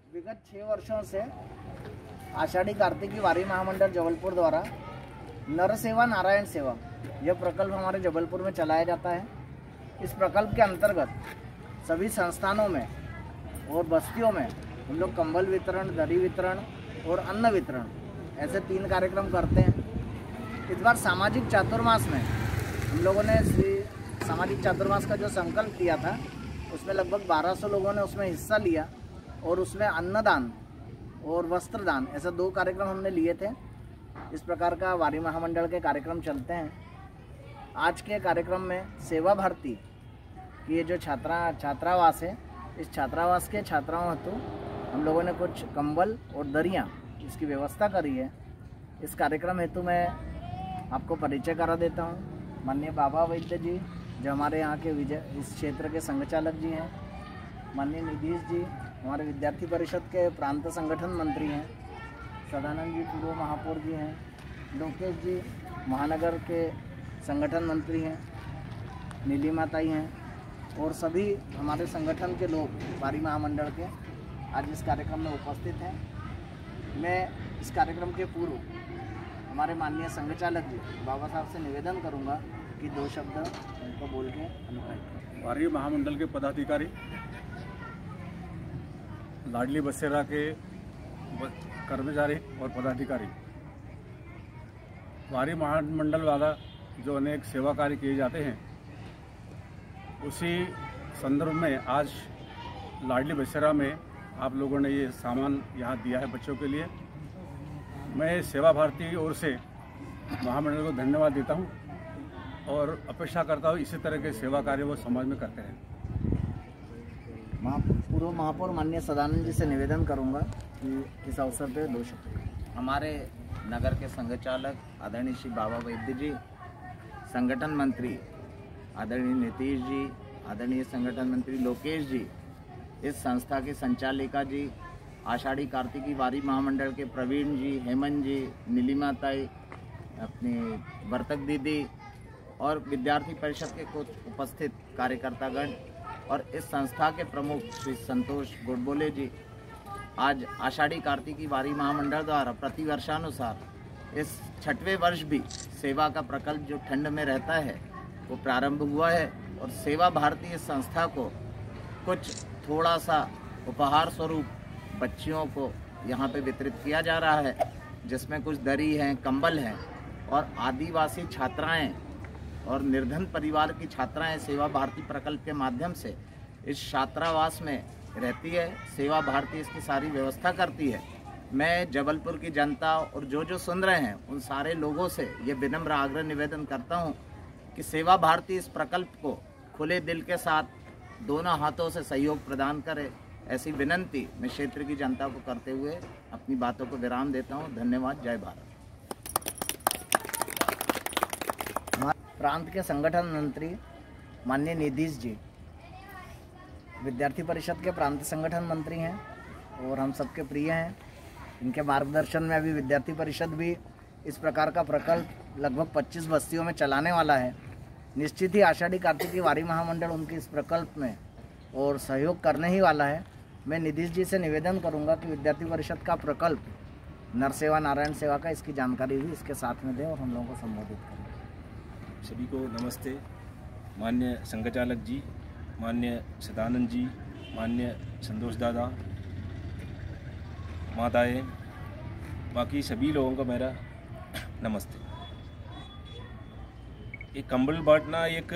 विगत 6 वर्षों से आषाढ़ी कार्तिकी वारी महामंडल जबलपुर द्वारा नर सेवा नारायण सेवा यह प्रकल्प हमारे जबलपुर में चलाया जाता है। इस प्रकल्प के अंतर्गत सभी संस्थानों में और बस्तियों में हम लोग कंबल वितरण, दरी वितरण और अन्न वितरण ऐसे 3 कार्यक्रम करते हैं। इस बार सामाजिक चातुर्मास में हम लोगों ने सामाजिक चातुर्मास का जो संकल्प लिया था उसमें लगभग 1200 लोगों ने उसमें हिस्सा लिया और उसमें अन्नदान और वस्त्रदान ऐसे 2 कार्यक्रम हमने लिए थे। इस प्रकार का वारी महामंडल के कार्यक्रम चलते हैं। आज के कार्यक्रम में सेवा भारती की ये जो छात्रावास है, इस छात्रावास के छात्राओं हेतु हम लोगों ने कुछ कंबल और दरियाँ इसकी व्यवस्था करी है। इस कार्यक्रम हेतु मैं आपको परिचय करा देता हूँ। माननीय बाबा वैद्य जी जो हमारे यहाँ के इस क्षेत्र के संघ चालक जी हैं, माननीय नीतीश जी हमारे विद्यार्थी परिषद के प्रांत संगठन मंत्री हैं, सदानंद जी पूर्व महापौर जी हैं, लोकेश जी महानगर के संगठन मंत्री हैं, नीलिमा ताई हैं और सभी हमारे संगठन के लोग वारी महामंडल के आज इस कार्यक्रम में उपस्थित हैं। मैं इस कार्यक्रम के पूर्व हमारे माननीय संघ चालक जी बाबा साहब से निवेदन करूंगा कि 2 शब्द उनको बोल के अनुरोध। वारी महामंडल के पदाधिकारी, लाडली बसेरा के कर्मचारी और पदाधिकारी, वारी महामंडल वाला जो अनेक सेवा कार्य किए जाते हैं उसी संदर्भ में आज लाडली बसेरा में आप लोगों ने ये सामान यहाँ दिया है बच्चों के लिए। मैं सेवा भारती की ओर से महामंडल को धन्यवाद देता हूँ और अपेक्षा करता हूँ इसी तरह के सेवा कार्य वो समाज में करते हैं। पूर्व महापौर माननीय सदानंद जी से निवेदन करूंगा कि इस अवसर पर 2 शब्द। हमारे नगर के संघ चालक आदरणीय श्री बाबा वैद्य जी, संगठन मंत्री आदरणीय नीतीश जी, आदरणीय संगठन मंत्री लोकेश जी, इस संस्था की संचालिका जी, आषाढ़ी कार्तिकी वारी महामंडल के प्रवीण जी, हेमंत जी, नीलिमा ताई, अपनी वर्तक दीदी और विद्यार्थी परिषद के कुछ उपस्थित कार्यकर्तागण और इस संस्था के प्रमुख श्री संतोष गुडबोले जी, आज आषाढ़ी कार्तिकी वारी महामंडल द्वारा प्रतिवर्षानुसार इस 6वें वर्ष भी सेवा का प्रकल्प जो ठंड में रहता है वो प्रारंभ हुआ है और सेवा भारती इस संस्था को कुछ थोड़ा सा उपहार स्वरूप बच्चियों को यहाँ पे वितरित किया जा रहा है, जिसमें कुछ दरी हैं, कंबल हैं और आदिवासी छात्राएं और निर्धन परिवार की छात्राएं सेवा भारती प्रकल्प के माध्यम से इस छात्रावास में रहती है। सेवा भारती इसकी सारी व्यवस्था करती है। मैं जबलपुर की जनता और जो सुन रहे हैं उन सारे लोगों से ये विनम्र आग्रह निवेदन करता हूँ कि सेवा भारती इस प्रकल्प को खुले दिल के साथ दोनों हाथों से सहयोग प्रदान करे, ऐसी विनंती मैं क्षेत्र की जनता को करते हुए अपनी बातों को विराम देता हूँ। धन्यवाद। जय भारत। प्रांत के संगठन मंत्री माननीय नीतीश जी विद्यार्थी परिषद के प्रांत संगठन मंत्री हैं और हम सबके प्रिय हैं। इनके मार्गदर्शन में अभी विद्यार्थी परिषद भी इस प्रकार का प्रकल्प लगभग 25 बस्तियों में चलाने वाला है। निश्चित ही आषाढ़ी कार्तिकी वारी महामंडल उनके इस प्रकल्प में और सहयोग करने ही वाला है। मैं नीतीश जी से निवेदन करूंगा कि विद्यार्थी परिषद का प्रकल्प नर सेवा नारायण सेवा का इसकी जानकारी भी इसके साथ में दें और हम लोगों को संबोधित करें। सभी को नमस्ते। माननीय संघ चालक जी, माननीय सदानंद जी, माननीय संतोष दादा, माताएं, बाकी सभी लोगों को मेरा नमस्ते। ये कंबल बांटना एक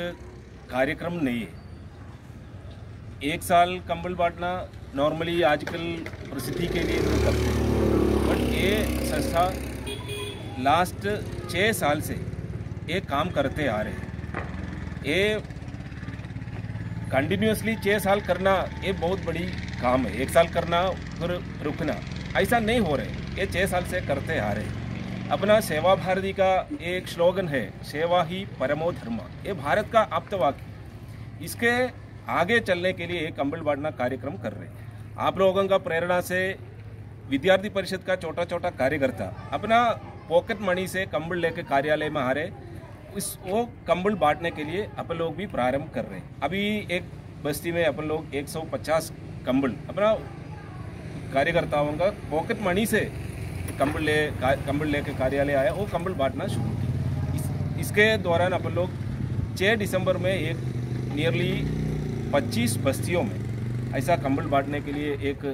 कार्यक्रम नहीं है। एक साल कंबल बांटना नॉर्मली आजकल प्रसिद्धि के लिए लोग करते हैं, बट ये संस्था लास्ट 6 साल से ये काम करते आ रहे हैं। ये कंटिन्यूसली 6 साल करना ये बहुत बड़ी काम है। 1 साल करना फिर रुकना ऐसा नहीं हो रहे। ये 6 साल से करते आ रहे हैं। अपना सेवा भारती का एक स्लोगन है, सेवा ही परमो धर्म। ये भारत का आप्तवाक्य। इसके आगे चलने के लिए कंबल बांटना कार्यक्रम कर रहे हैं। आप लोगों का प्रेरणा से विद्यार्थी परिषद का छोटा छोटा कार्यकर्ता अपना पॉकेट मनी से कंबल लेकर कार्यालय में आ रहे, वो कंबल बांटने के लिए अपन लोग भी प्रारंभ कर रहे हैं। अभी एक बस्ती में अपन लोग 150 कंबल अपना कार्यकर्ताओं का पॉकेट मनी से कंबल लेके कार्यालय आया, वो कंबल बांटना शुरू की। इसके दौरान अपन लोग 6 दिसंबर में एक नियरली 25 बस्तियों में ऐसा कंबल बांटने के लिए एक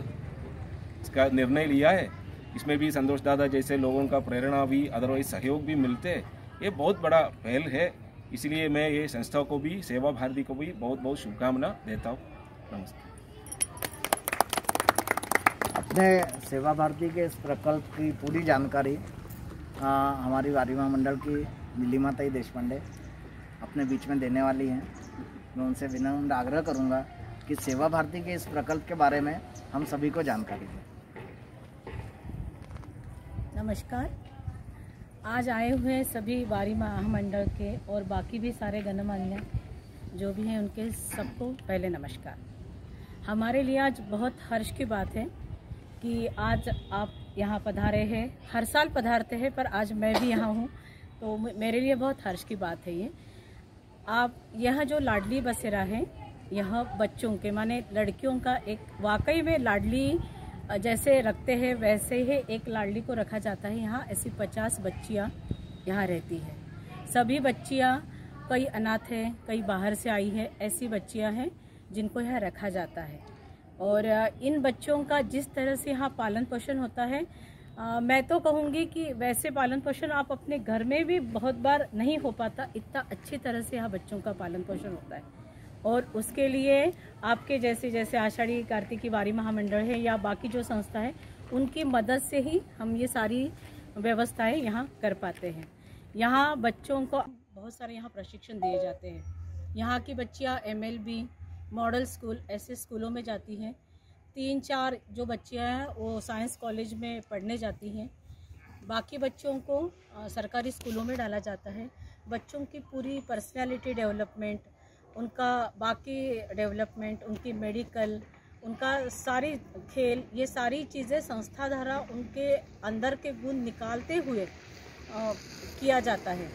इसका निर्णय लिया है। इसमें भी संतोष दादा जैसे लोगों का प्रेरणा भी, अदरवाइज सहयोग भी मिलते हैं। ये बहुत बड़ा पहल है, इसलिए मैं ये संस्था को भी, सेवा भारती को भी बहुत बहुत शुभकामना देता हूँ। नमस्ते। अपने सेवा भारती के इस प्रकल्प की पूरी जानकारी हमारी वारी महामंडल की नीलिमाताई देशपांडे अपने बीच में देने वाली हैं। मैं उनसे विनम्र आग्रह करूंगा कि सेवा भारती के इस प्रकल्प के बारे में हम सभी को जानकारी दें। नमस्कार। आज आए हुए सभी वारी महामंडल के और बाकी भी सारे गणमान्य जो भी हैं उनके सबको पहले नमस्कार। हमारे लिए आज बहुत हर्ष की बात है कि आज आप यहाँ पधारे हैं। हर साल पधारते हैं पर आज मैं भी यहाँ हूँ, तो मेरे लिए बहुत हर्ष की बात है ये। आप यह जो लाडली बसेरा है, यह बच्चों के माने लड़कियों का एक वाकई में लाडली जैसे रखते हैं वैसे ही एक लाडली को रखा जाता है। यहाँ ऐसी 50 बच्चियाँ यहाँ रहती है। सभी बच्चियाँ, कई अनाथ हैं, कई बाहर से आई है, ऐसी बच्चियाँ हैं जिनको यहाँ रखा जाता है। और इन बच्चों का जिस तरह से यहाँ पालन पोषण होता है, मैं तो कहूँगी कि वैसे पालन पोषण आप अपने घर में भी बहुत बार नहीं हो पाता, इतना अच्छी तरह से यहाँ बच्चों का पालन पोषण होता है। और उसके लिए आपके जैसे आषाढ़ी कार्तिकी वारी महामंडल है या बाकी जो संस्था है, उनकी मदद से ही हम ये सारी व्यवस्थाएं यहाँ कर पाते हैं। यहाँ बच्चों को बहुत सारे यहाँ प्रशिक्षण दिए जाते हैं। यहाँ की बच्चियाँ MLB, मॉडल स्कूल ऐसे स्कूलों में जाती हैं। 3-4 जो बच्चियाँ हैं वो साइंस कॉलेज में पढ़ने जाती हैं। बाकी बच्चों को सरकारी स्कूलों में डाला जाता है। बच्चों की पूरी पर्सनैलिटी डेवलपमेंट, उनका बाकी डेवलपमेंट, उनकी मेडिकल, उनका सारी खेल, ये सारी चीज़ें संस्था द्वारा उनके अंदर के गुण निकालते हुए किया जाता है।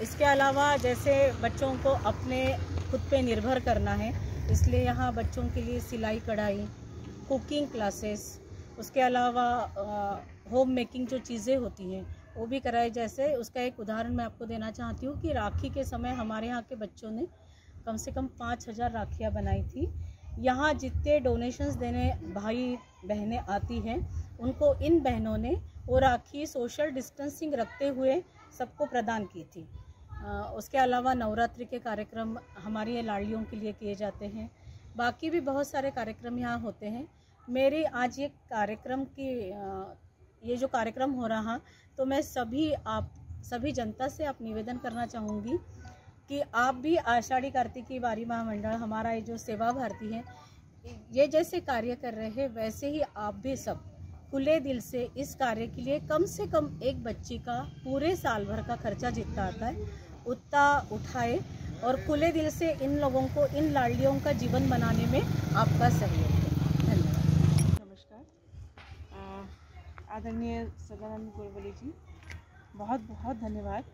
इसके अलावा जैसे बच्चों को अपने खुद पे निर्भर करना है, इसलिए यहाँ बच्चों के लिए सिलाई कढ़ाई, कुकिंग क्लासेस, उसके अलावा होम मेकिंग जो चीज़ें होती हैं वो भी कराए। जैसे उसका एक उदाहरण मैं आपको देना चाहती हूँ कि राखी के समय हमारे यहाँ के बच्चों ने कम से कम 5000 राखियाँ बनाई थी। यहाँ जितने डोनेशंस देने भाई बहनें आती हैं, उनको इन बहनों ने वो राखी सोशल डिस्टेंसिंग रखते हुए सबको प्रदान की थी। उसके अलावा नवरात्रि के कार्यक्रम हमारी ये लाड़लियों के लिए किए जाते हैं। बाकी भी बहुत सारे कार्यक्रम यहाँ होते हैं। मेरी आज ये कार्यक्रम की ये जो कार्यक्रम हो रहा, तो मैं सभी जनता से आप निवेदन करना चाहूँगी कि आप भी आषाढ़ी कार्तिकी वारी महामंडल, हमारा ये जो सेवा भारती है, ये जैसे कार्य कर रहे हैं वैसे ही आप भी सब खुले दिल से इस कार्य के लिए कम से कम एक बच्ची का पूरे साल भर का खर्चा जितना आता है उतना उठाए और खुले दिल से इन लोगों को, इन लाड़लियों का जीवन बनाने में आपका सहयोग है। धन्यवाद। नमस्कार। आदरणीय सदानंद गोरवली जी, बहुत बहुत धन्यवाद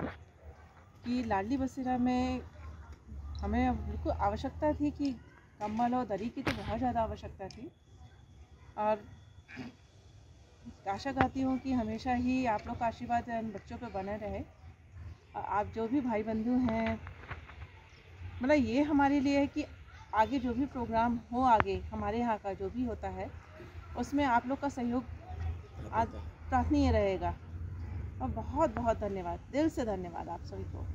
कि लाडली बसेरा में हमें बिल्कुल आवश्यकता थी कि कम्बल और दरी की तो बहुत ज़्यादा आवश्यकता थी। और आशा करती हूँ कि हमेशा ही आप लोग का आशीर्वाद बच्चों पे बने रहे। आप जो भी भाई बंधु हैं, मतलब ये हमारे लिए है कि आगे जो भी प्रोग्राम हो, आगे हमारे यहाँ का जो भी होता है उसमें आप लोग का सहयोग प्रार्थनीय रहेगा। और बहुत बहुत धन्यवाद, दिल से धन्यवाद आप सभी को।